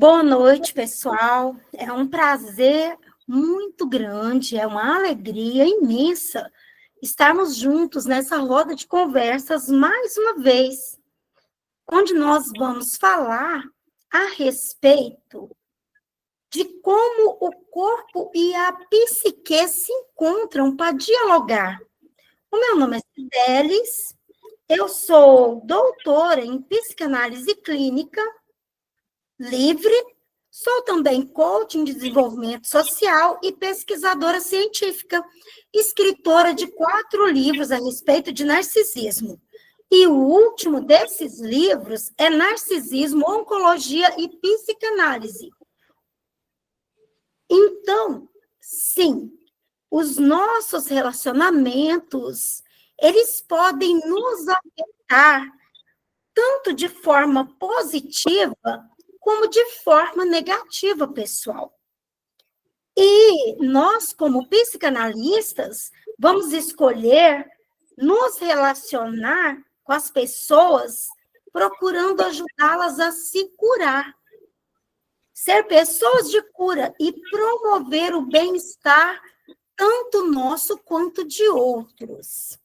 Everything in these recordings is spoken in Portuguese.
Boa noite, pessoal. É um prazer muito grande, é uma alegria imensa estarmos juntos nessa roda de conversas mais uma vez, onde nós vamos falar a respeito de como o corpo e a psique se encontram para dialogar. O meu nome é Cidelis, eu sou doutora em psicanálise clínica, livre. Sou também coach em desenvolvimento social e pesquisadora científica, escritora de 4 livros a respeito de narcisismo. E o último desses livros é Narcisismo, Oncologia e Psicanálise. Então, sim, os nossos relacionamentos, eles podem nos afetar tanto de forma positiva como de forma negativa, pessoal. E nós, como psicanalistas, vamos escolher nos relacionar com as pessoas, procurando ajudá-las a se curar. Ser pessoas de cura e promover o bem-estar, tanto nosso quanto de outros.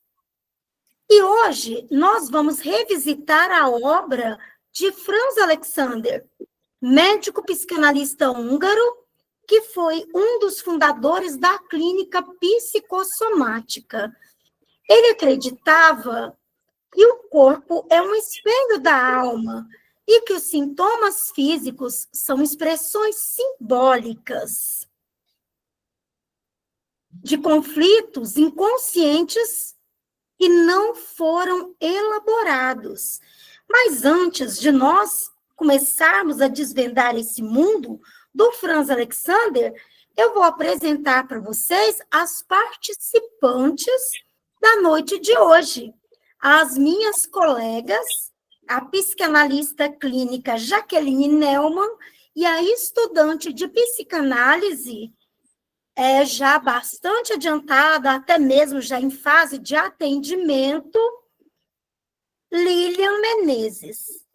E hoje nós vamos revisitar a obra de Franz Alexander, médico psicanalista húngaro, que foi um dos fundadores da clínica psicossomática. Ele acreditava que o corpo é um espelho da alma e que os sintomas físicos são expressões simbólicas de conflitos inconscientes que não foram elaborados. Mas antes de nós começarmos a desvendar esse mundo do Franz Alexander, eu vou apresentar para vocês as participantes da noite de hoje. As minhas colegas, a psicanalista clínica Jaqueline Neumann e a estudante de psicanálise, já bastante adiantada, até mesmo já em fase de atendimento, Lilian Menezes.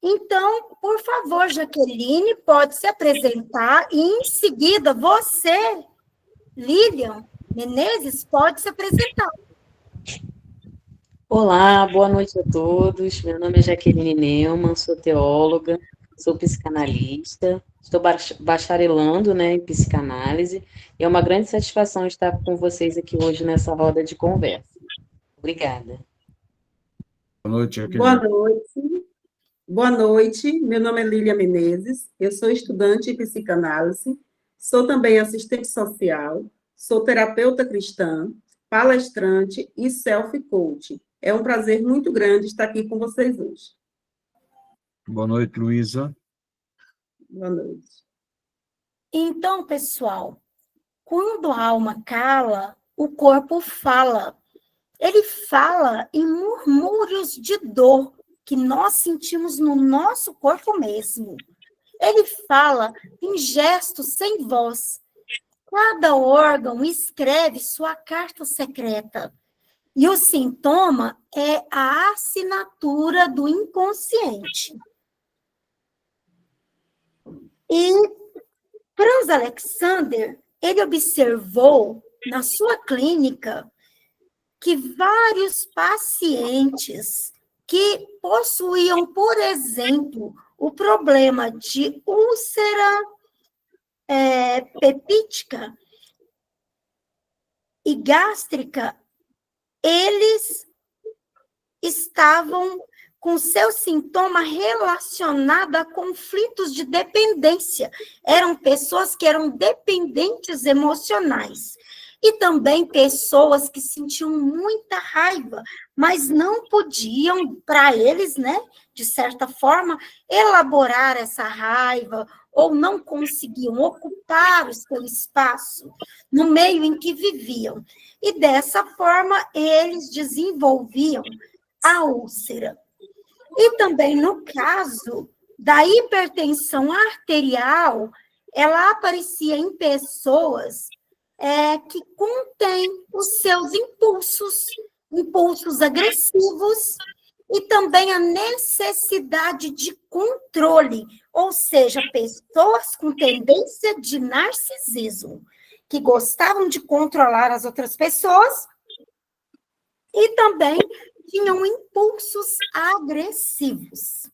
Então, por favor, Jaqueline, pode se apresentar e, em seguida, você, Lilian Menezes, pode se apresentar. Olá, boa noite a todos. Meu nome é Jaqueline Neumann, sou teóloga, sou psicanalista, estou bacharelando, em psicanálise, e é uma grande satisfação estar com vocês aqui hoje nessa roda de conversa. Obrigada. Boa noite, Jaqueline. Boa noite. Boa noite, meu nome é Lília Menezes, eu sou estudante em psicanálise, sou também assistente social, sou terapeuta cristã, palestrante e self-coach. É um prazer muito grande estar aqui com vocês hoje. Boa noite, Luísa. Boa noite. Então, pessoal, quando a alma cala, o corpo fala. Ele fala em murmúrios de dor que nós sentimos no nosso corpo mesmo. Ele fala em gestos sem voz. Cada órgão escreve sua carta secreta. E o sintoma é a assinatura do inconsciente. E Franz Alexander, ele observou na sua clínica que vários pacientes que possuíam, por exemplo, o problema de úlcera peptítica e gástrica, eles estavam com seu sintoma relacionado a conflitos de dependência. Eram pessoas que eram dependentes emocionais. E também pessoas que sentiam muita raiva, mas não podiam, para eles, de certa forma, elaborar essa raiva, ou não conseguiam ocupar o seu espaço no meio em que viviam. E dessa forma, eles desenvolviam a úlcera. E também no caso da hipertensão arterial, ela aparecia em pessoas que contêm os seus impulsos agressivos e também a necessidade de controle, ou seja, pessoas com tendência de narcisismo, que gostavam de controlar as outras pessoas e também tinham impulsos agressivos.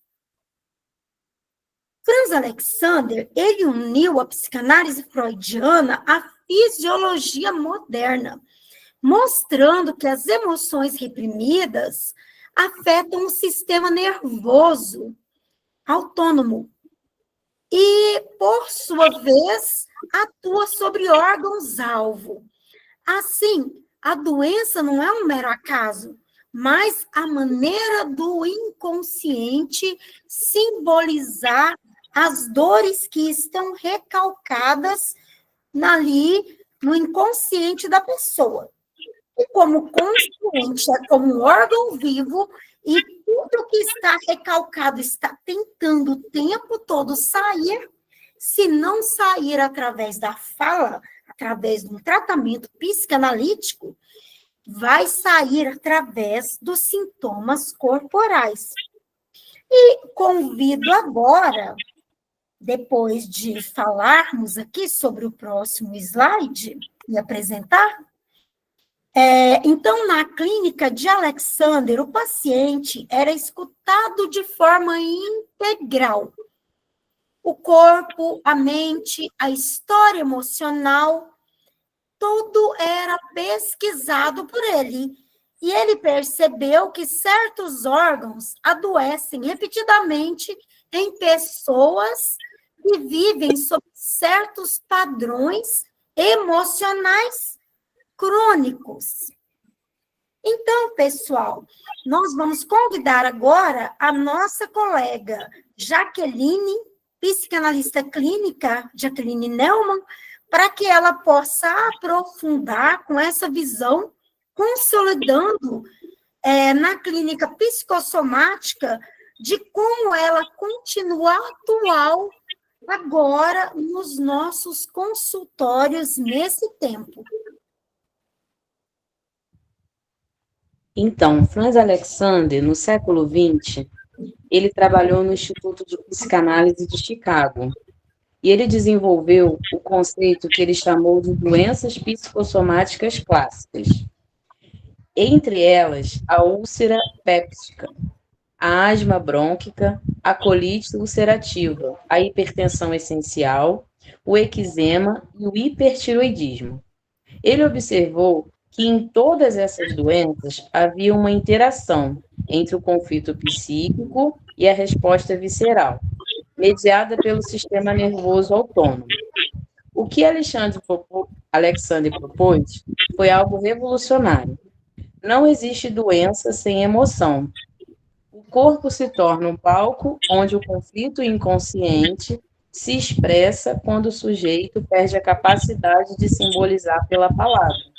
Franz Alexander, ele uniu a psicanálise freudiana à fisiologia moderna, mostrando que as emoções reprimidas afetam o sistema nervoso autônomo e, por sua vez, atua sobre órgãos-alvo. Assim, a doença não é um mero acaso, mas a maneira do inconsciente simbolizar as dores que estão recalcadas ali no inconsciente da pessoa. E como consciente é como um órgão vivo, e tudo que está recalcado está tentando o tempo todo sair, se não sair através da fala, através de um tratamento psicanalítico, vai sair através dos sintomas corporais. E convido agora, depois de falarmos aqui sobre o próximo slide e apresentar, então, na clínica de Alexander, o paciente era escutado de forma integral. O corpo, a mente, a história emocional, tudo era pesquisado por ele. E ele percebeu que certos órgãos adoecem repetidamente em pessoas que vivem sob certos padrões emocionais crônicos. Então, pessoal, nós vamos convidar agora a nossa colega Jaqueline, psicanalista clínica, Jaqueline Neumann, para que ela possa aprofundar com essa visão, consolidando na clínica psicossomática de como ela continua atual agora nos nossos consultórios nesse tempo. Então, Franz Alexander, no século XX, ele trabalhou no Instituto de Psicanálise de Chicago, e ele desenvolveu o conceito que ele chamou de doenças psicossomáticas clássicas. Entre elas, a úlcera péptica, a asma brônquica, a colite ulcerativa, a hipertensão essencial, o eczema e o hipertiroidismo. Ele observou que em todas essas doenças havia uma interação entre o conflito psíquico e a resposta visceral, mediada pelo sistema nervoso autônomo. O que Alexander propôs foi algo revolucionário. Não existe doença sem emoção. O corpo se torna um palco onde o conflito inconsciente se expressa quando o sujeito perde a capacidade de simbolizar pela palavra.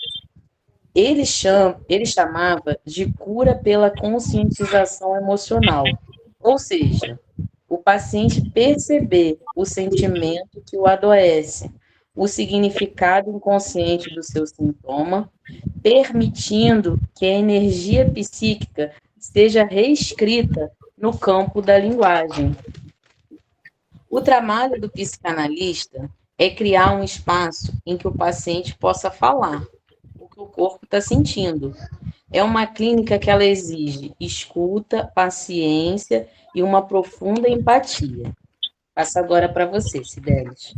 Ele chamava de cura pela conscientização emocional, ou seja, o paciente perceber o sentimento que o adoece, o significado inconsciente do seu sintoma, permitindo que a energia psíquica seja reescrita no campo da linguagem. O trabalho do psicanalista é criar um espaço em que o paciente possa falar o que o corpo está sentindo. É uma clínica que ela exige escuta, paciência e uma profunda empatia. Passo agora para você, Cidelis.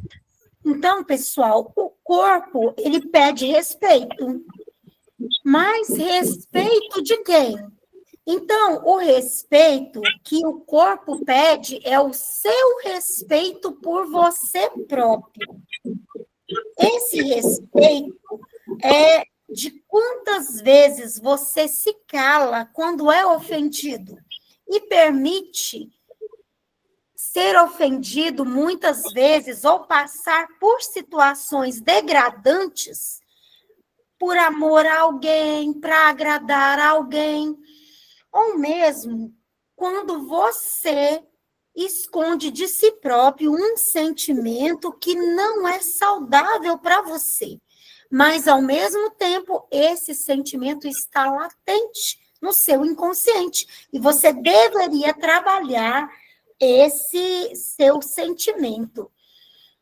Então, pessoal, o corpo, ele pede respeito. Mas respeito de quem? Então, o respeito que o corpo pede é o seu respeito por você próprio. Esse respeito é de quantas vezes você se cala quando é ofendido e permite ser ofendido muitas vezes ou passar por situações degradantes por amor a alguém, para agradar alguém, ou mesmo quando você esconde de si próprio um sentimento que não é saudável para você, mas, ao mesmo tempo, esse sentimento está latente no seu inconsciente. E você deveria trabalhar esse seu sentimento.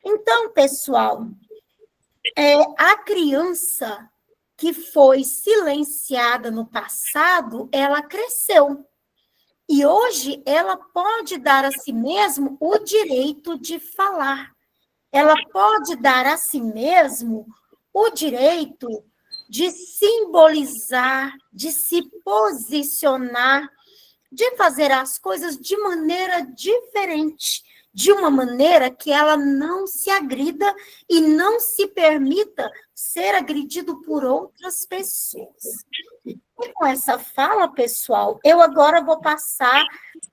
Então, pessoal, a criança que foi silenciada no passado, ela cresceu. E hoje ela pode dar a si mesmo o direito de falar. Ela pode dar a si mesmo o direito de simbolizar, de se posicionar, de fazer as coisas de maneira diferente, de uma maneira que ela não se agrida e não se permita ser agredido por outras pessoas. E com essa fala, pessoal, eu agora vou passar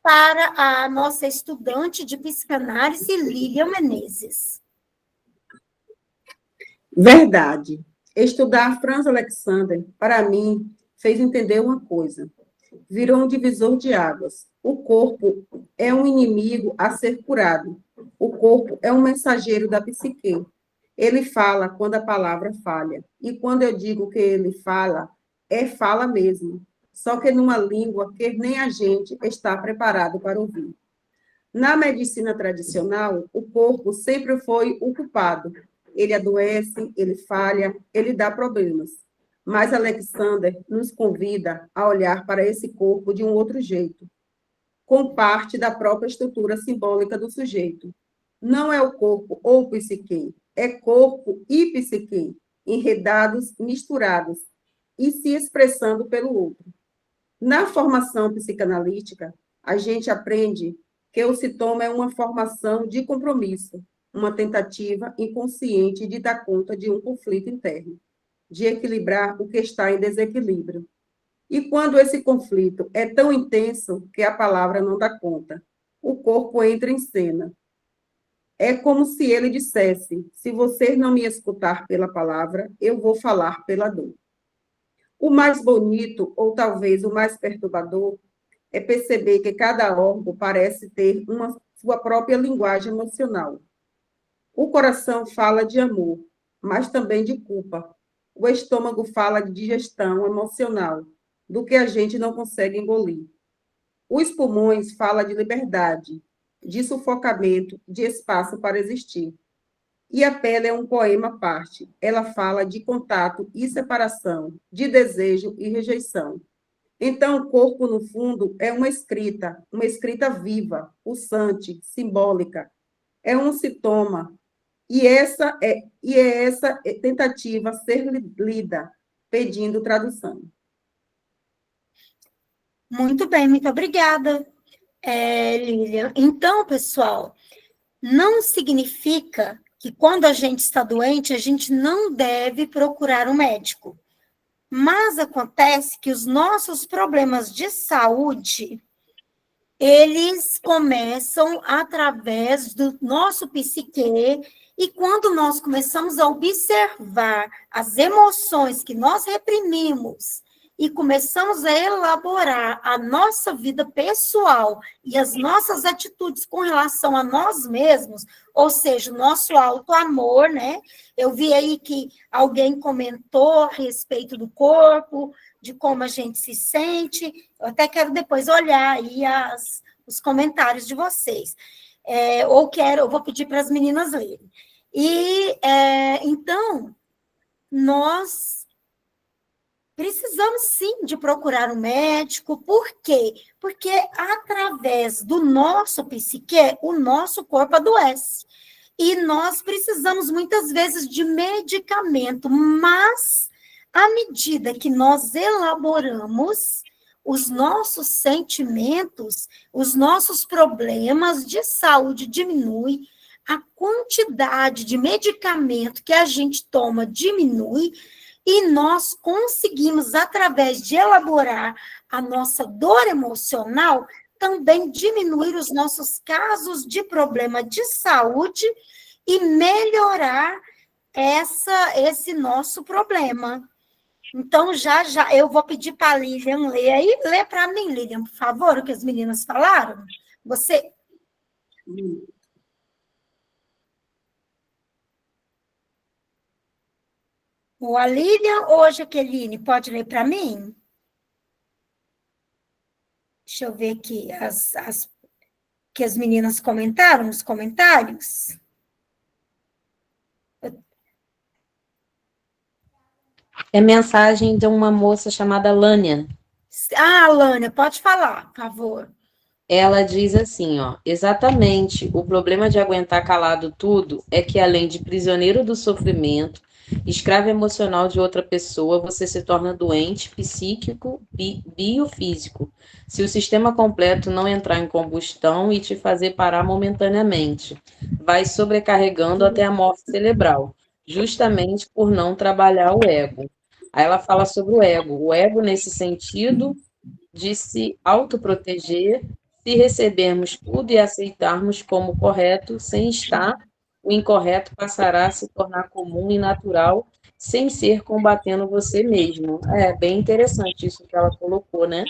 para a nossa estudante de psicanálise, Lília Menezes. Verdade. Estudar Franz Alexander, para mim, fez entender uma coisa. Virou um divisor de águas. O corpo é um inimigo a ser curado. O corpo é um mensageiro da psique. Ele fala quando a palavra falha. E quando eu digo que ele fala, fala mesmo. Só que numa língua que nem a gente está preparado para ouvir. Na medicina tradicional, o corpo sempre foi o culpado. Ele adoece, ele falha, ele dá problemas. Mas Alexander nos convida a olhar para esse corpo de um outro jeito, com parte da própria estrutura simbólica do sujeito. Não é o corpo ou psique, é corpo e psique, enredados, misturados e se expressando pelo outro. Na formação psicanalítica, a gente aprende que o sintoma é uma formação de compromisso, uma tentativa inconsciente de dar conta de um conflito interno, de equilibrar o que está em desequilíbrio. E quando esse conflito é tão intenso que a palavra não dá conta, o corpo entra em cena. É como se ele dissesse: se você não me escutar pela palavra, eu vou falar pela dor. O mais bonito, ou talvez o mais perturbador, é perceber que cada órgão parece ter sua própria linguagem emocional. O coração fala de amor, mas também de culpa. O estômago fala de digestão emocional, do que a gente não consegue engolir. Os pulmões falam de liberdade, de sufocamento, de espaço para existir. E a pele é um poema à parte. Ela fala de contato e separação, de desejo e rejeição. Então, o corpo, no fundo, é uma escrita viva, pulsante, simbólica. É um sintoma. E essa tentativa ser lida, pedindo tradução. Muito bem, muito obrigada, Lilian. Então, pessoal, não significa que quando a gente está doente, a gente não deve procurar um médico. Mas acontece que os nossos problemas de saúde, eles começam através do nosso psique, e quando nós começamos a observar as emoções que nós reprimimos e começamos a elaborar a nossa vida pessoal e as nossas atitudes com relação a nós mesmos, ou seja, o nosso auto-amor, né? Eu vi aí que alguém comentou a respeito do corpo, de como a gente se sente. Eu até quero depois olhar aí os comentários de vocês. Eu vou pedir para as meninas lerem. Então, nós precisamos sim de procurar um médico. Por quê? Porque através do nosso psique, o nosso corpo adoece. E nós precisamos muitas vezes de medicamento, mas à medida que nós elaboramos os nossos sentimentos, os nossos problemas de saúde diminui, a quantidade de medicamento que a gente toma diminui, e nós conseguimos, através de elaborar a nossa dor emocional, também diminuir os nossos casos de problema de saúde e melhorar esse nosso problema. Então, já eu vou pedir para a Lilian ler aí. Lê para mim, Lilian, por favor, o que as meninas falaram. Você... Ou a Lilian ou a Jaqueline, pode ler para mim? Deixa eu ver aqui que as meninas comentaram nos comentários. É mensagem de uma moça chamada Lânia. Ah, Lânia, pode falar, por favor. Ela diz assim, ó, exatamente, o problema de aguentar calado tudo é que, além de prisioneiro do sofrimento, escravo emocional de outra pessoa, você se torna doente, psíquico, biofísico, se o sistema completo não entrar em combustão e te fazer parar momentaneamente. Vai sobrecarregando até a morte cerebral, justamente por não trabalhar o ego. Aí ela fala sobre o ego. O ego, nesse sentido de se autoproteger, se recebermos tudo e aceitarmos como correto, sem estar, o incorreto passará a se tornar comum e natural, sem ser combatendo você mesmo. É bem interessante isso que ela colocou, né?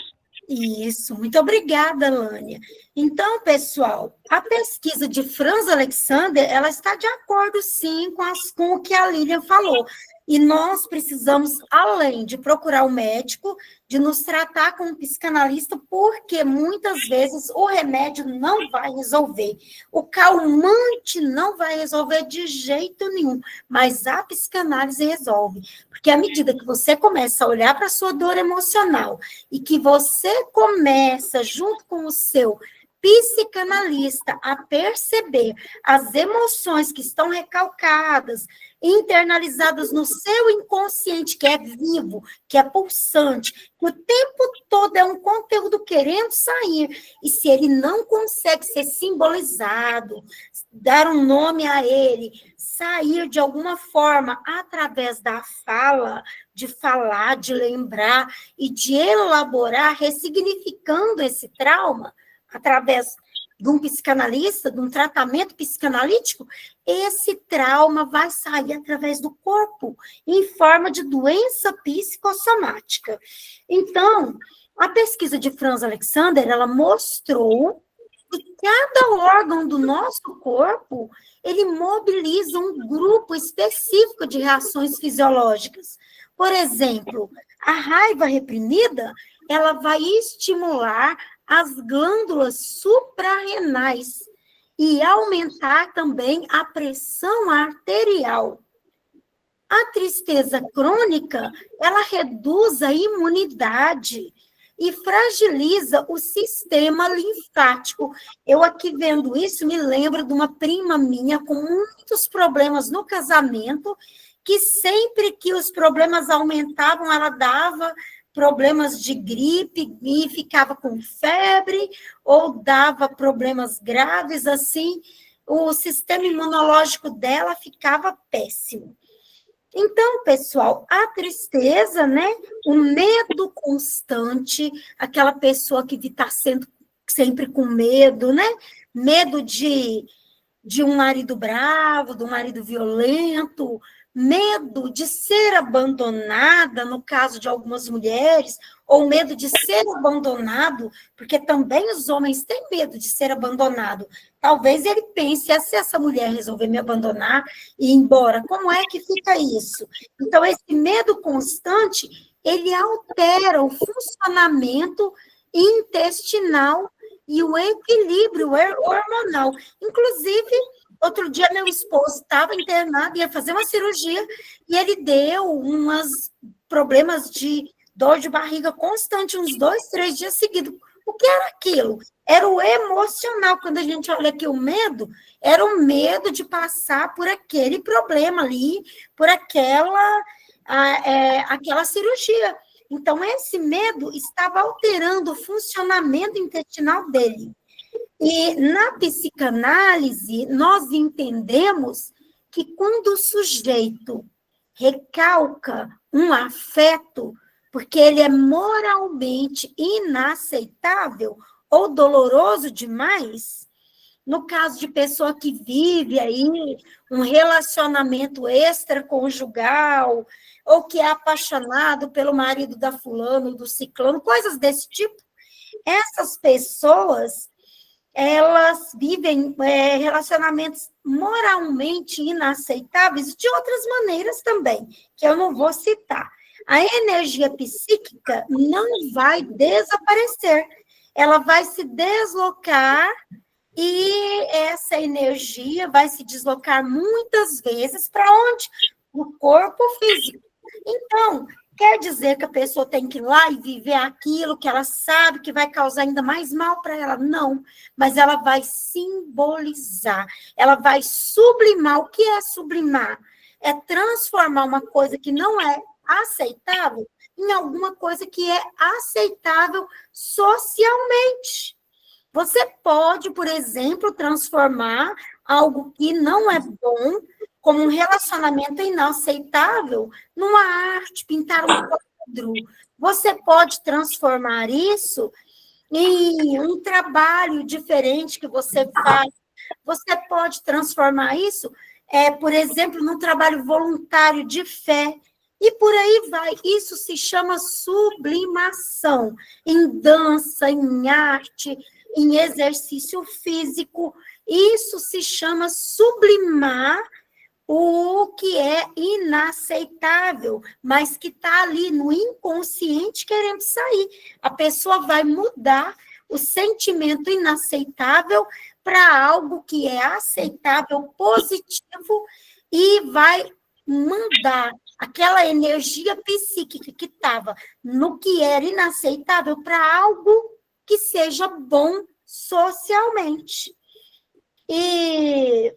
Isso, muito obrigada, Lânia. Então, pessoal, a pesquisa de Franz Alexander, ela está de acordo, sim, com o que a Lilian falou. E nós precisamos, além de procurar o médico, de nos tratar com um psicanalista, porque muitas vezes o remédio não vai resolver. O calmante não vai resolver de jeito nenhum, mas a psicanálise resolve. Porque à medida que você começa a olhar para a sua dor emocional e que você começa, junto com o seu psicanalista, a perceber as emoções que estão recalcadas, internalizadas no seu inconsciente, que é vivo, que é pulsante, que o tempo todo é um conteúdo querendo sair, e se ele não consegue ser simbolizado, dar um nome a ele, sair de alguma forma através da fala, de falar, de lembrar e de elaborar, ressignificando esse trauma, através de um psicanalista, de um tratamento psicanalítico, esse trauma vai sair através do corpo, em forma de doença psicossomática. Então, a pesquisa de Franz Alexander, ela mostrou que cada órgão do nosso corpo, ele mobiliza um grupo específico de reações fisiológicas. Por exemplo, a raiva reprimida, ela vai estimular as glândulas suprarrenais e aumentar também a pressão arterial. A tristeza crônica, ela reduz a imunidade e fragiliza o sistema linfático. Eu aqui vendo isso, me lembro de uma prima minha com muitos problemas no casamento, que sempre que os problemas aumentavam, ela dava problemas de gripe e ficava com febre, ou dava problemas graves, assim, o sistema imunológico dela ficava péssimo. Então, pessoal, a tristeza, né, o medo constante, aquela pessoa que está sempre com medo, né, medo de um marido bravo, de um marido violento, medo de ser abandonada, no caso de algumas mulheres, ou medo de ser abandonado, porque também os homens têm medo de ser abandonado. Talvez ele pense, se essa mulher resolver me abandonar e ir embora, como é que fica isso? Então, esse medo constante, ele altera o funcionamento intestinal e o equilíbrio hormonal. Inclusive, outro dia, meu esposo estava internado, ia fazer uma cirurgia, e ele deu uns problemas de dor de barriga constante, uns 2, 3 dias seguidos. O que era aquilo? Era o emocional. Quando a gente olha aqui o medo, era o medo de passar por aquele problema ali, por aquela cirurgia. Então, esse medo estava alterando o funcionamento intestinal dele. E na psicanálise, nós entendemos que quando o sujeito recalca um afeto, porque ele é moralmente inaceitável ou doloroso demais, no caso de pessoa que vive aí um relacionamento extraconjugal, ou que é apaixonado pelo marido da fulano, do ciclano, coisas desse tipo, essas pessoas, elas vivem relacionamentos moralmente inaceitáveis de outras maneiras também, que eu não vou citar. A energia psíquica não vai desaparecer. ela vai se deslocar e essa energia vai se deslocar muitas vezes para onde? No corpo físico. Então, quer dizer que a pessoa tem que ir lá e viver aquilo que ela sabe que vai causar ainda mais mal para ela? Não, mas ela vai simbolizar, ela vai sublimar. O que é sublimar? É transformar uma coisa que não é aceitável em alguma coisa que é aceitável socialmente. Você pode, por exemplo, transformar algo que não é bom, como um relacionamento inaceitável, numa arte, pintar um quadro. Você pode transformar isso em um trabalho diferente que você faz. Você pode transformar isso, por exemplo, num trabalho voluntário de fé. E por aí vai. Isso se chama sublimação. Em dança, em arte, em exercício físico. Isso se chama sublimar o que é inaceitável, mas que está ali no inconsciente querendo sair. A pessoa vai mudar o sentimento inaceitável para algo que é aceitável, positivo, e vai mandar aquela energia psíquica que estava no que era inaceitável para algo que seja bom socialmente. E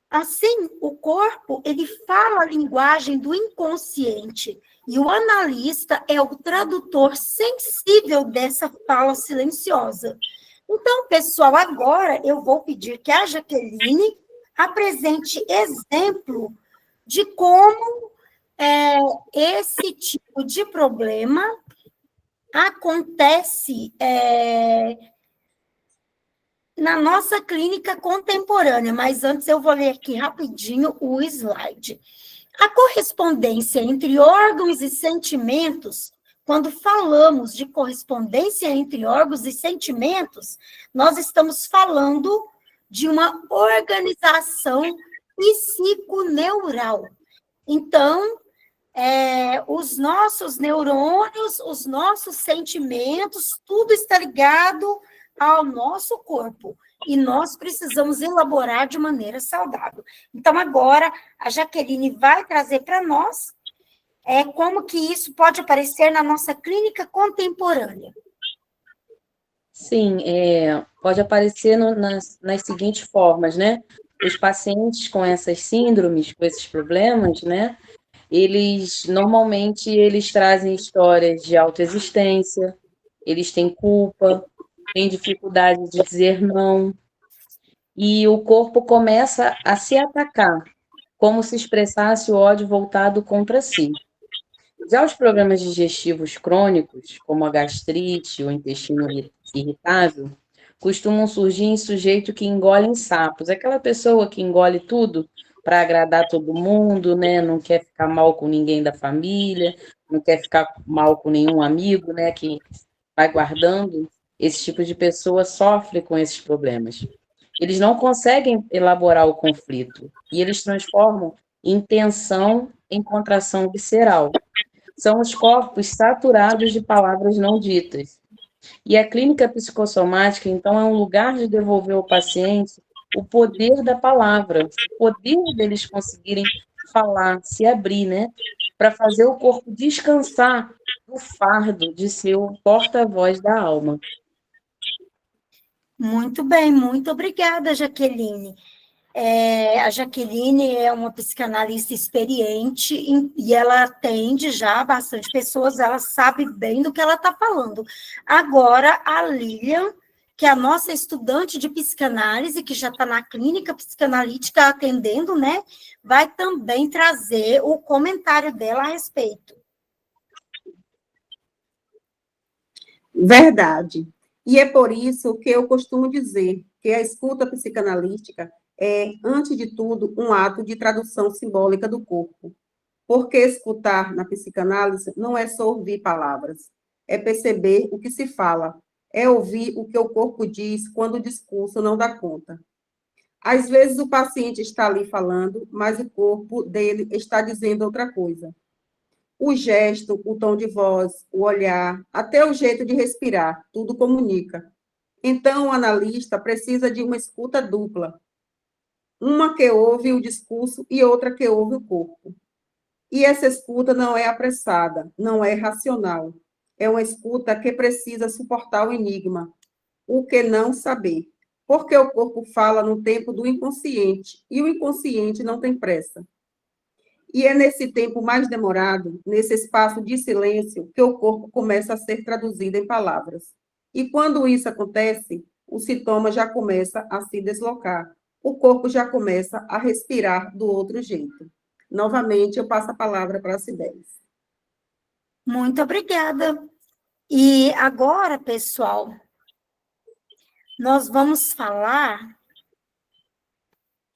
assim, o corpo, ele fala a linguagem do inconsciente, e o analista é o tradutor sensível dessa fala silenciosa. Então, pessoal, agora eu vou pedir que a Jaqueline apresente exemplo de como esse tipo de problema acontece na nossa clínica contemporânea, mas antes eu vou ler aqui rapidinho o slide. A correspondência entre órgãos e sentimentos, quando falamos de correspondência entre órgãos e sentimentos, nós estamos falando de uma organização psiconeural. Então, os nossos neurônios, os nossos sentimentos, tudo está ligado ao nosso corpo, e nós precisamos elaborar de maneira saudável. Então, agora, a Jaqueline vai trazer para nós como que isso pode aparecer na nossa clínica contemporânea. Sim, pode aparecer nas seguintes formas, né? Os pacientes com essas síndromes, com esses problemas, né? Normalmente, eles trazem histórias de autoexistência, eles têm culpa, têm dificuldade de dizer não, e o corpo começa a se atacar, como se expressasse o ódio voltado contra si. Já os problemas digestivos crônicos, como a gastrite, o intestino irritável, costumam surgir em sujeito que engolem sapos, aquela pessoa que engole tudo para agradar todo mundo, né? Não quer ficar mal com ninguém da família, não quer ficar mal com nenhum amigo, né? Que vai guardando. Esse tipo de pessoa sofre com esses problemas. Eles não conseguem elaborar o conflito e eles transformam em tensão em contração visceral. São os corpos saturados de palavras não ditas. E a clínica psicossomática, então, é um lugar de devolver ao paciente o poder da palavra, o poder deles conseguirem falar, se abrir, né? Para fazer o corpo descansar do fardo de ser o porta-voz da alma. Muito bem, muito obrigada, Jaqueline. A Jaqueline é uma psicanalista experiente e ela atende já bastante pessoas, ela sabe bem do que ela está falando. Agora, a Lilian, que é a nossa estudante de psicanálise, que já está na clínica psicanalítica atendendo, né, vai também trazer o comentário dela a respeito. Verdade. E é por isso que eu costumo dizer que a escuta psicanalística é, antes de tudo, um ato de tradução simbólica do corpo. Porque escutar na psicanálise não é só ouvir palavras, é perceber o que se fala, é ouvir o que o corpo diz quando o discurso não dá conta. Às vezes o paciente está ali falando, mas o corpo dele está dizendo outra coisa. O gesto, o tom de voz, o olhar, até o jeito de respirar, tudo comunica. Então, o analista precisa de uma escuta dupla, uma que ouve o discurso e outra que ouve o corpo. E essa escuta não é apressada, não é racional. É uma escuta que precisa suportar o enigma, o que não saber. Porque o corpo fala no tempo do inconsciente, e o inconsciente não tem pressa. E é nesse tempo mais demorado, nesse espaço de silêncio, que o corpo começa a ser traduzido em palavras. E quando isso acontece, o sintoma já começa a se deslocar. O corpo já começa a respirar do outro jeito. Novamente, eu passo a palavra para a Cibele. Muito obrigada. E agora, pessoal, nós vamos falar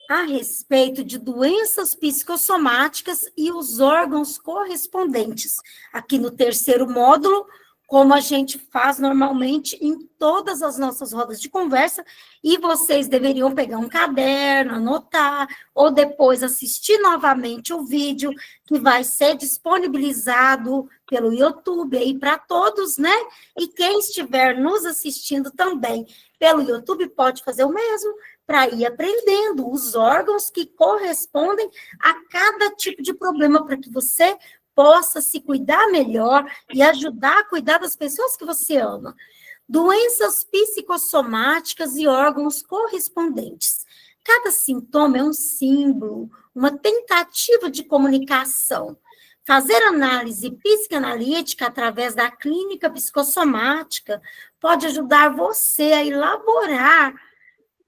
a respeito de doenças psicossomáticas e os órgãos correspondentes. Aqui no terceiro módulo, como a gente faz normalmente em todas as nossas rodas de conversa, e vocês deveriam pegar um caderno, anotar, ou depois assistir novamente o vídeo, que vai ser disponibilizado pelo YouTube aí para todos, né? E quem estiver nos assistindo também pelo YouTube pode fazer o mesmo, para ir aprendendo os órgãos que correspondem a cada tipo de problema, para que você possa se cuidar melhor e ajudar a cuidar das pessoas que você ama. Doenças psicossomáticas e órgãos correspondentes. Cada sintoma é um símbolo, uma tentativa de comunicação. Fazer análise psicanalítica através da clínica psicossomática pode ajudar você a elaborar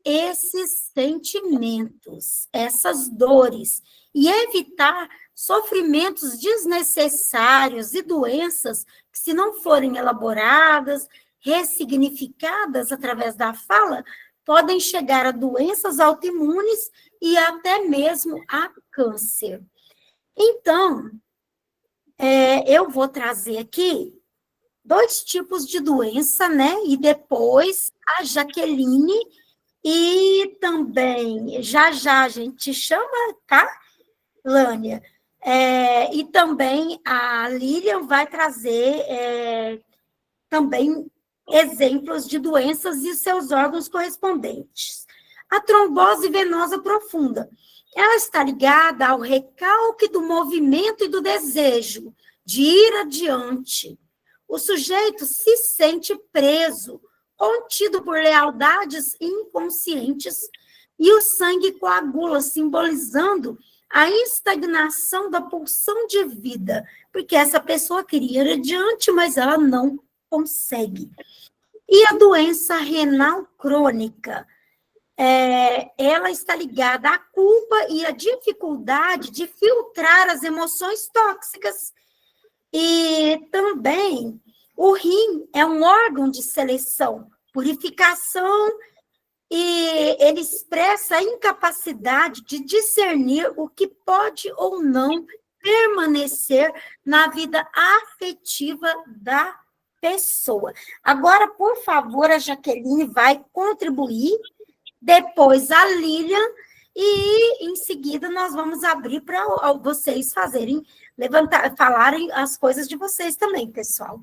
esses sentimentos, essas dores, e evitar sofrimentos desnecessários e doenças que, se não forem elaboradas, ressignificadas através da fala, podem chegar a doenças autoimunes e até mesmo a câncer. Então, eu vou trazer aqui 2 tipos de doença, né? E depois a Jaqueline e também, já a gente chama, tá, Lânia? E também a Lilian vai trazer também exemplos de doenças e seus órgãos correspondentes. A trombose venosa profunda, ela está ligada ao recalque do movimento e do desejo de ir adiante. O sujeito se sente preso, contido por lealdades inconscientes, e o sangue coagula, simbolizando a estagnação da pulsão de vida, porque essa pessoa queria ir adiante, mas ela não consegue. E a doença renal crônica, ela está ligada à culpa e à dificuldade de filtrar as emoções tóxicas. E também o rim é um órgão de seleção, purificação, e ele expressa a incapacidade de discernir o que pode ou não permanecer na vida afetiva da pessoa. Agora, por favor, a Jaqueline vai contribuir, depois a Lilian, e em seguida nós vamos abrir para vocês fazerem, falarem as coisas de vocês também, pessoal.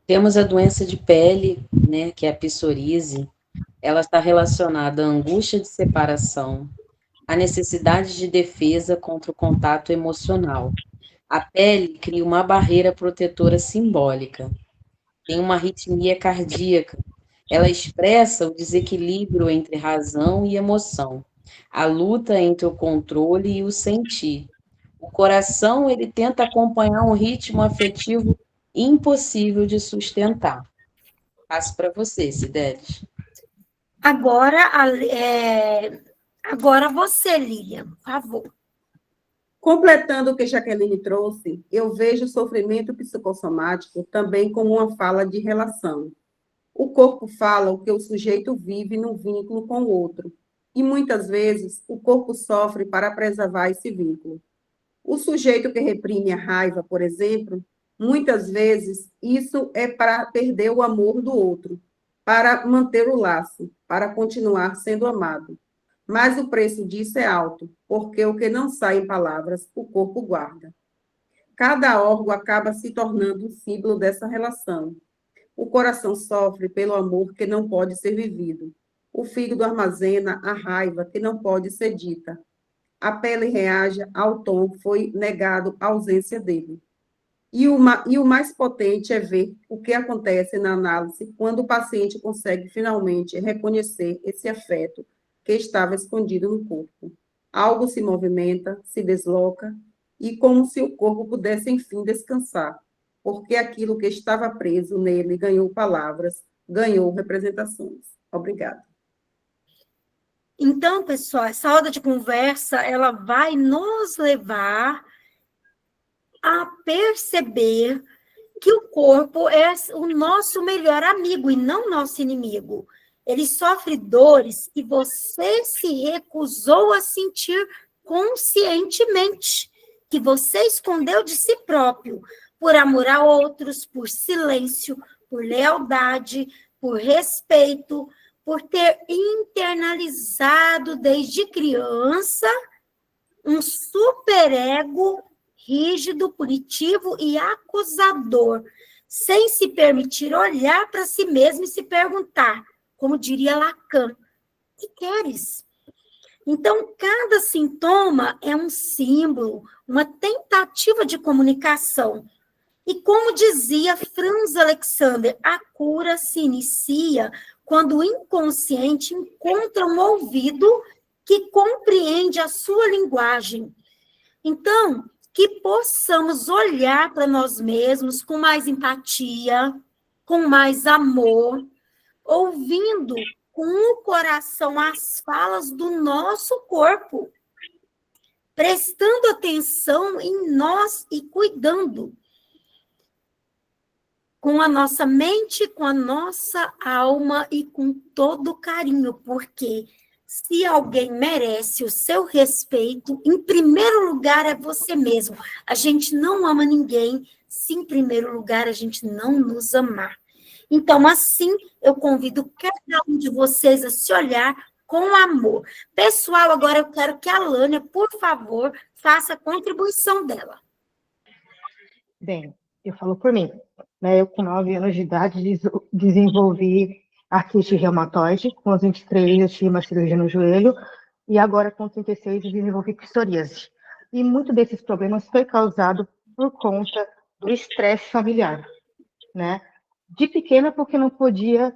Temos a doença de pele, né, que é a psoríase. Ela está relacionada à angústia de separação, à necessidade de defesa contra o contato emocional. A pele cria uma barreira protetora simbólica. Tem uma arritmia cardíaca. Ela expressa o desequilíbrio entre razão e emoção, a luta entre o controle e o sentir. O coração, ele tenta acompanhar um ritmo afetivo impossível de sustentar. Passo para você, Cidelis. Agora você, Lilian, por favor. Completando o que Jaqueline trouxe, eu vejo o sofrimento psicossomático também como uma fala de relação. O corpo fala o que o sujeito vive num vínculo com o outro, e muitas vezes o corpo sofre para preservar esse vínculo. O sujeito que reprime a raiva, por exemplo, muitas vezes isso é para perder o amor do outro, para manter o laço, para continuar sendo amado. Mas o preço disso é alto, porque o que não sai em palavras, o corpo guarda. Cada órgão acaba se tornando um símbolo dessa relação. O coração sofre pelo amor que não pode ser vivido. O fígado armazena a raiva que não pode ser dita. A pele reage ao tom que foi negado a ausência dele. E o mais potente é ver o que acontece na análise quando o paciente consegue finalmente reconhecer esse afeto que estava escondido no corpo. Algo se movimenta, se desloca, e como se o corpo pudesse, enfim, descansar, porque aquilo que estava preso nele ganhou palavras, ganhou representações. Obrigada. Então, pessoal, essa roda de conversa, ela vai nos levar a perceber que o corpo é o nosso melhor amigo e não nosso inimigo. Ele sofre dores e você se recusou a sentir conscientemente, que você escondeu de si próprio, por amor a outros, por silêncio, por lealdade, por respeito, por ter internalizado desde criança um superego rígido, punitivo e acusador, sem se permitir olhar para si mesmo e se perguntar, como diria Lacan, o que queres? Então, cada sintoma é um símbolo, uma tentativa de comunicação. E como dizia Franz Alexander, a cura se inicia quando o inconsciente encontra um ouvido que compreende a sua linguagem. Então, que possamos olhar para nós mesmos com mais empatia, com mais amor, ouvindo com o coração as falas do nosso corpo, prestando atenção em nós e cuidando com a nossa mente, com a nossa alma e com todo carinho, porque se alguém merece o seu respeito, em primeiro lugar é você mesmo. A gente não ama ninguém se em primeiro lugar a gente não nos amar. Então, assim, eu convido cada um de vocês a se olhar com amor. Pessoal, agora eu quero que a Lânia, por favor, faça a contribuição dela. Bem, eu falo por mim. Né? Eu, com 9 anos de idade, desenvolvi artrite reumatoide. Com os 23, eu tive uma cirurgia no joelho. E agora, com 36, eu desenvolvi psoríase. E muito desses problemas foi causado por conta do estresse familiar, né? De pequena, porque não podia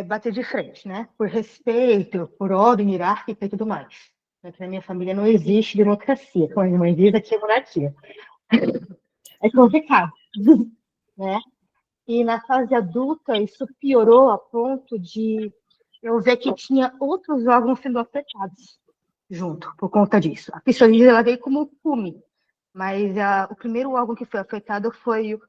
bater de frente, né? Por respeito, por ordem hierárquica e tudo mais. Né? Na minha família não existe democracia. Como a minha mãe diz, aqui é monarquia. É complicado, né? E na fase adulta, isso piorou a ponto de eu ver que tinha outros órgãos sendo afetados junto, por conta disso. A psoríase, ela veio como cume, mas o primeiro órgão que foi afetado foi o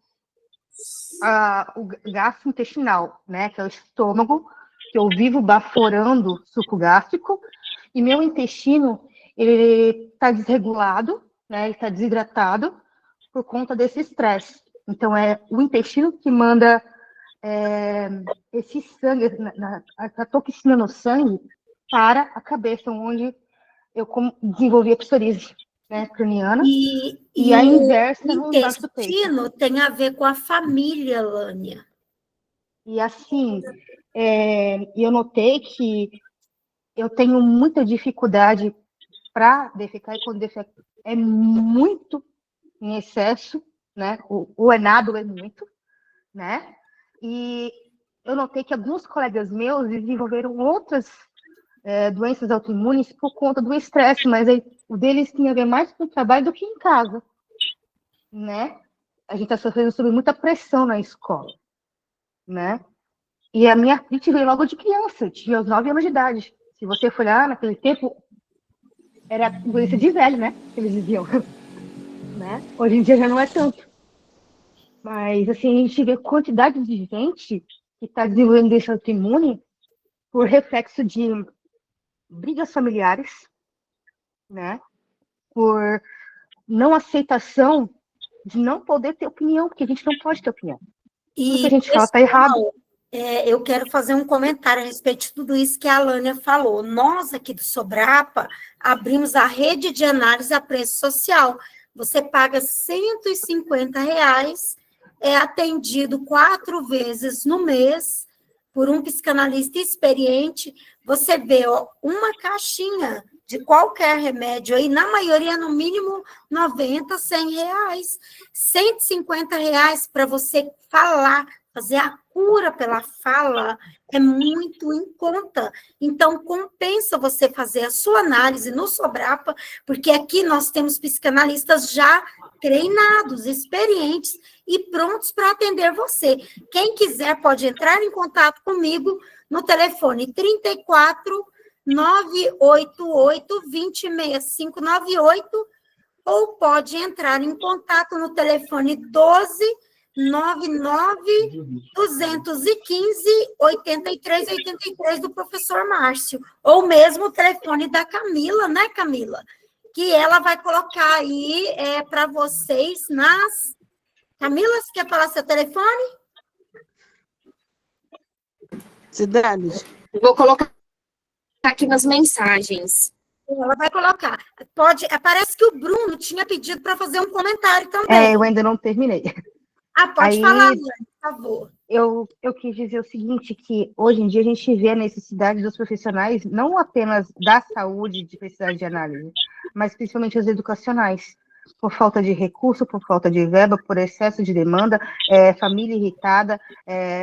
gastrointestinal, né? Que é o estômago, que eu vivo baforando suco gástrico, e meu intestino, ele está desregulado, né? Ele está desidratado, por conta desse estresse. Então, é o intestino que manda esse sangue, a toxina no sangue, para a cabeça, onde eu desenvolvi a psoríase, né, craniana, e a inversa no embaixo do peito. O intestino tem a ver com a família, Lânia. E assim, eu notei que eu tenho muita dificuldade para defecar, e quando defecar é muito em excesso, né? O enado é muito, né? E eu notei que alguns colegas meus desenvolveram outras doenças autoimunes por conta do estresse, mas aí, o deles tinha a ver mais com o trabalho do que em casa, né? A gente está sofrendo sob muita pressão na escola, né? E a minha artrite veio logo de criança, eu tinha os 9 anos de idade. Se você for olhar, naquele tempo, era doença de velho, né? Que eles diziam. Né? Hoje em dia já não é tanto. Mas, assim, a gente vê quantidade de gente que está desenvolvendo doença autoimune por reflexo de brigas familiares, né? Por não aceitação de não poder ter opinião, porque a gente não pode ter opinião. Tudo que a gente fala está errado. eu quero fazer um comentário a respeito de tudo isso que a Alânia falou. Nós, aqui do Sobrapa, abrimos a rede de análise a preço social. Você paga R$ 150, é atendido 4 vezes no mês por um psicanalista experiente. Você vê uma caixinha de qualquer remédio aí, na maioria, no mínimo, 90, R$ 100. R$ 150 para você falar, fazer a cura pela fala, é muito em conta. Então, compensa você fazer a sua análise no Sobrapa, porque aqui nós temos psicanalistas já treinados, experientes e prontos para atender você. Quem quiser pode entrar em contato comigo no telefone 34 988 206598, ou pode entrar em contato no telefone 12 99 215 8383 do professor Márcio, ou mesmo o telefone da Camila, né, Camila? Que ela vai colocar aí para vocês nas... Camila, você quer falar seu telefone? Cidades. Vou colocar aqui nas mensagens. Ela vai colocar. Parece que o Bruno tinha pedido para fazer um comentário também. Eu ainda não terminei. Pode falar, Ana, por favor. Eu quis dizer o seguinte, que hoje em dia a gente vê a necessidade dos profissionais, não apenas da saúde, de precisar de análise, mas principalmente os educacionais, por falta de recurso, por falta de verba, por excesso de demanda, família irritada,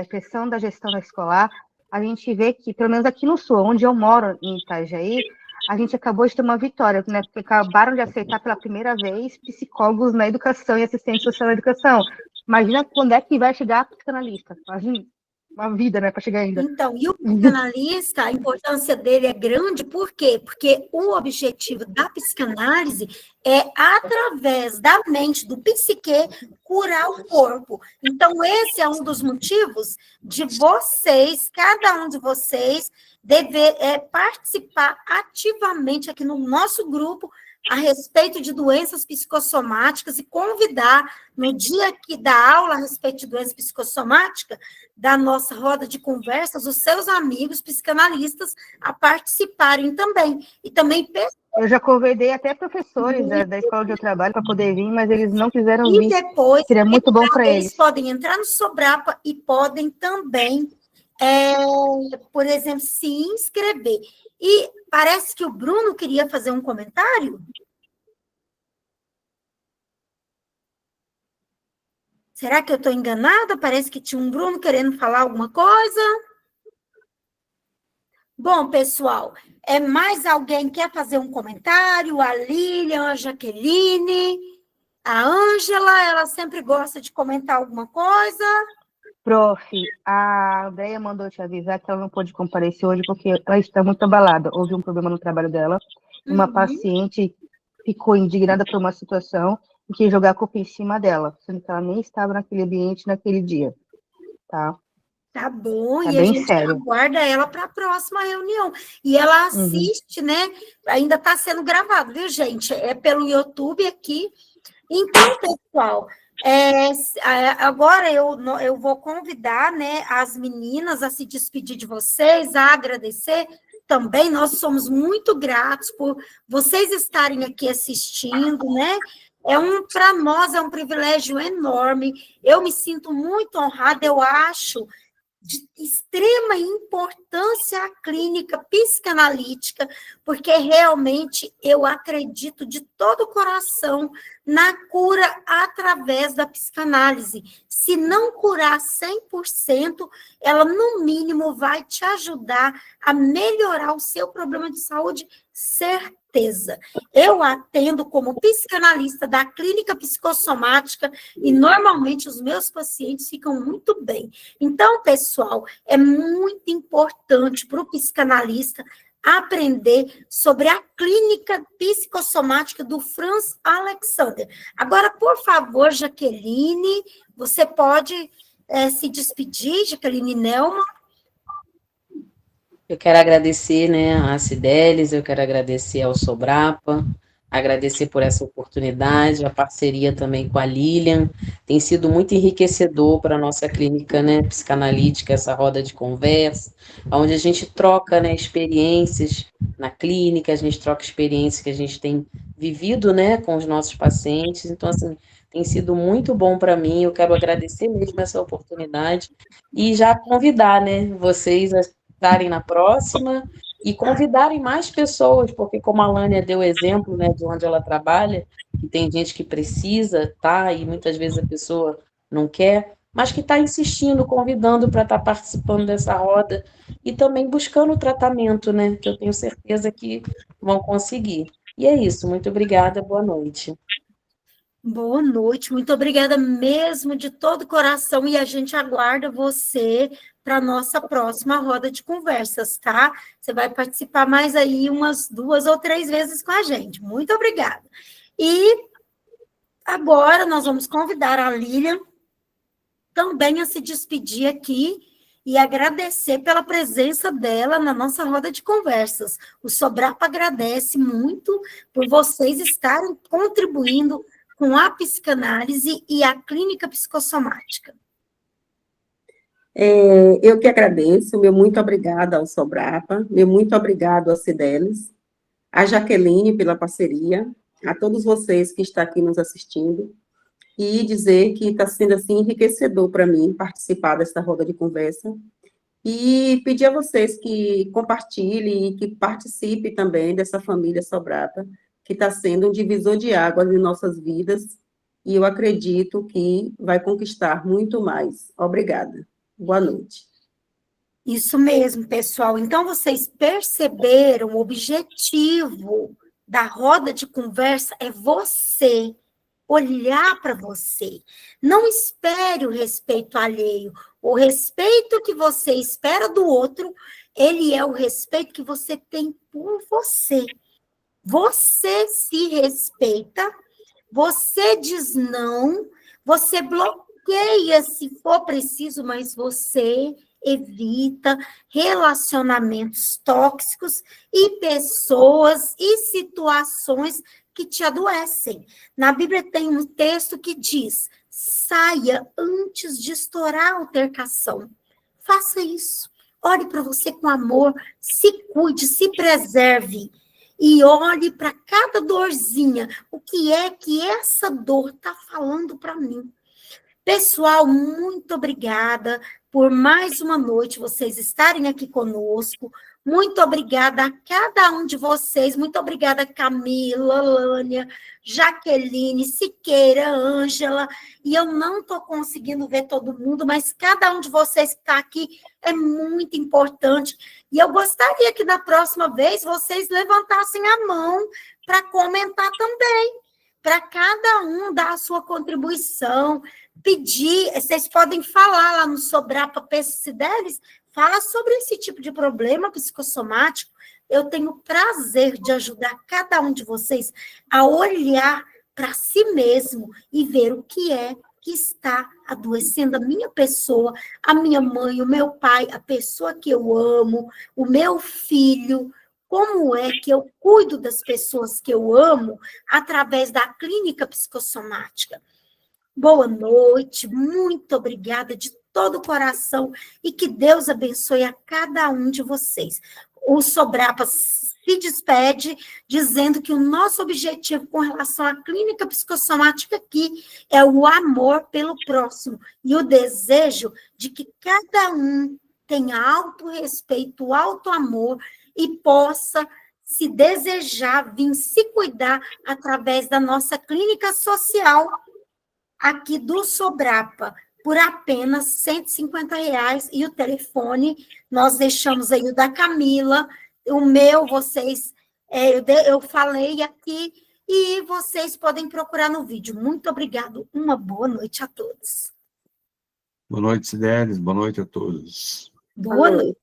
pressão da gestão escolar. A gente vê que, pelo menos aqui no Sul, onde eu moro, em Itajaí, a gente acabou de ter uma vitória, né? Porque acabaram de aceitar pela primeira vez psicólogos na educação e assistentes social na educação. Imagina quando é que vai chegar a psicanalista. Imagina uma vida, né, para chegar ainda. Então, e o psicanalista, a importância dele é grande, por quê? Porque o objetivo da psicanálise é, através da mente, do psique, curar o corpo. Então, esse é um dos motivos de vocês, cada um de vocês, dever participar ativamente aqui no nosso grupo a respeito de doenças psicossomáticas e convidar, no dia que dá aula a respeito de doença psicossomática, da nossa roda de conversas, os seus amigos psicanalistas a participarem também. E também... Eu já convidei até professores da escola onde eu trabalho para poder vir, mas eles não quiseram vir. E depois, seria muito bom para eles. Eles podem entrar no Sobrapa e podem também, por exemplo, se inscrever. E parece que o Bruno queria fazer um comentário. Será que eu estou enganada? Parece que tinha um Bruno querendo falar alguma coisa. Bom, pessoal, mais alguém quer fazer um comentário? A Lilian, a Jaqueline, a Ângela, ela sempre gosta de comentar alguma coisa. Prof, a Andrea mandou te avisar que ela não pôde comparecer hoje porque ela está muito abalada. Houve um problema no trabalho dela. Uma paciente ficou indignada por uma situação e quis jogar a culpa em cima dela, sendo que ela nem estava naquele ambiente naquele dia. Tá? Tá bom, é e a gente aguarda ela para a próxima reunião. E ela assiste, né? Ainda está sendo gravado, viu, gente? É pelo YouTube aqui. Então, pessoal... agora eu vou convidar, né, as meninas a se despedir de vocês, a agradecer também. Nós somos muito gratos por vocês estarem aqui assistindo, né? Para nós é um privilégio enorme. Eu me sinto muito honrada, eu acho de extrema importância a clínica psicanalítica, porque realmente eu acredito de todo o coração na cura através da psicanálise. Se não curar 100%, ela, no mínimo, vai te ajudar a melhorar o seu problema de saúde, certeza. Eu atendo como psicanalista da clínica psicossomática e, normalmente, os meus pacientes ficam muito bem. Então, pessoal, é muito importante para o psicanalista aprender sobre a clínica psicossomática do Franz Alexander. Agora, por favor, Jaqueline, você pode se despedir, Jaqueline Neumann? Eu quero agradecer, né, a Cidelis, eu quero agradecer ao Sobrapa, agradecer por essa oportunidade, a parceria também com a Lilian, tem sido muito enriquecedor para a nossa clínica, né, psicanalítica, essa roda de conversa, onde a gente troca, né, experiências na clínica, a gente troca experiências que a gente tem vivido, né, com os nossos pacientes, então, assim, tem sido muito bom para mim, eu quero agradecer mesmo essa oportunidade e já convidar, né, vocês a estarem na próxima, e convidarem mais pessoas, porque como a Lânia deu exemplo, né, de onde ela trabalha, que tem gente que precisa, tá, e muitas vezes a pessoa não quer, mas que está insistindo, convidando para estar participando dessa roda e também buscando o tratamento, né, que eu tenho certeza que vão conseguir. E é isso, muito obrigada, boa noite. Boa noite, muito obrigada mesmo de todo o coração e a gente aguarda você para a nossa próxima roda de conversas, tá? Você vai participar mais aí umas 2 ou 3 vezes com a gente. Muito obrigada. E agora nós vamos convidar a Lilian também a se despedir aqui e agradecer pela presença dela na nossa roda de conversas. O Sobrapa agradece muito por vocês estarem contribuindo com a psicanálise e a clínica psicossomática. Eu que agradeço, meu muito obrigada ao Sobrapa, meu muito obrigado a Cidelis, a Jaqueline pela parceria, a todos vocês que estão aqui nos assistindo, e dizer que está sendo, assim, enriquecedor para mim participar dessa roda de conversa, e pedir a vocês que compartilhem e que participem também dessa família Sobrapa, que está sendo um divisor de águas em nossas vidas, e eu acredito que vai conquistar muito mais. Obrigada. Boa noite. Isso mesmo, pessoal. Então, vocês perceberam o objetivo da roda de conversa é você olhar para você. Não espere o respeito alheio. O respeito que você espera do outro, ele é o respeito que você tem por você. Você se respeita, você diz não, você bloqueia se for preciso, mas você evita relacionamentos tóxicos e pessoas e situações que te adoecem. Na Bíblia tem um texto que diz: saia antes de estourar a altercação. Faça isso. Olhe para você com amor, se cuide, se preserve. E olhe para cada dorzinha. O que é que essa dor está falando para mim? Pessoal, muito obrigada por mais uma noite vocês estarem aqui conosco. Muito obrigada a cada um de vocês. Muito obrigada, Camila, Lânia, Jaqueline, Siqueira, Ângela. E eu não estou conseguindo ver todo mundo, mas cada um de vocês que está aqui é muito importante. E eu gostaria que da próxima vez vocês levantassem a mão para comentar também, para cada um dar a sua contribuição, pedir, vocês podem falar lá no Sobrapa Cidelis, fala sobre esse tipo de problema psicossomático. Eu tenho prazer de ajudar cada um de vocês a olhar para si mesmo e ver o que é que está adoecendo a minha pessoa, a minha mãe, o meu pai, a pessoa que eu amo, o meu filho. Como é que eu cuido das pessoas que eu amo através da clínica psicossomática? Boa noite, muito obrigada de todo o coração e que Deus abençoe a cada um de vocês. O Sobrapa se despede dizendo que o nosso objetivo com relação à clínica psicossomática aqui é o amor pelo próximo e o desejo de que cada um tenha autorrespeito, autoamor e possa se desejar, vir se cuidar através da nossa clínica social aqui do Sobrapa, por apenas R$150, e o telefone, nós deixamos aí o da Camila, o meu, vocês, eu falei aqui, e vocês podem procurar no vídeo. Muito obrigado, uma boa noite a todos. Boa noite, Cidelis, boa noite a todos. Boa noite.